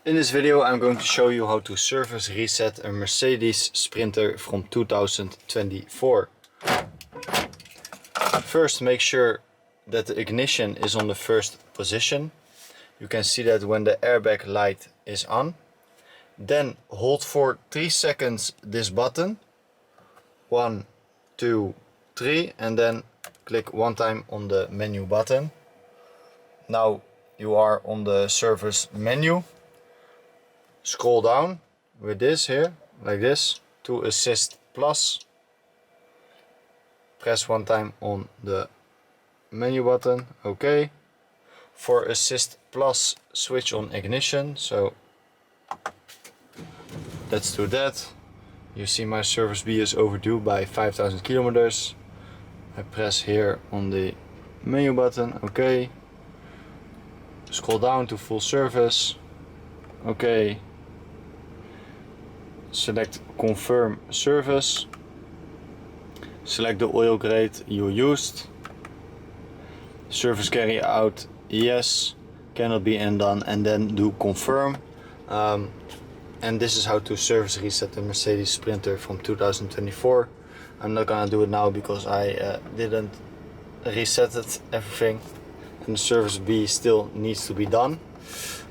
In this video I'm going to show you how to service reset a Mercedes Sprinter from 2024. First, make sure that the ignition is on the first position. You can see that when the airbag light is on. Then hold for 3 seconds this button. 1, 2, 3, and then click one time on the menu button. Now you are on the service menu. Scroll down with this here, like this, to assist plus. Press one time on the menu button, OK. For assist plus, switch on ignition, so let's do that. You see my service B is overdue by 5,000 kilometers. I press here on the menu button, OK. Scroll down to full service, OK. Select confirm service. Select the oil grade you used. Service carry out yes, cannot be undone, and then do confirm. And this is how to service reset the Mercedes Sprinter from 2024. I'm not gonna do it now because I didn't reset it, everything, and the service B still needs to be done.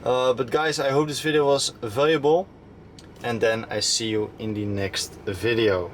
But guys, I hope this video was valuable, and then I see you in the next video.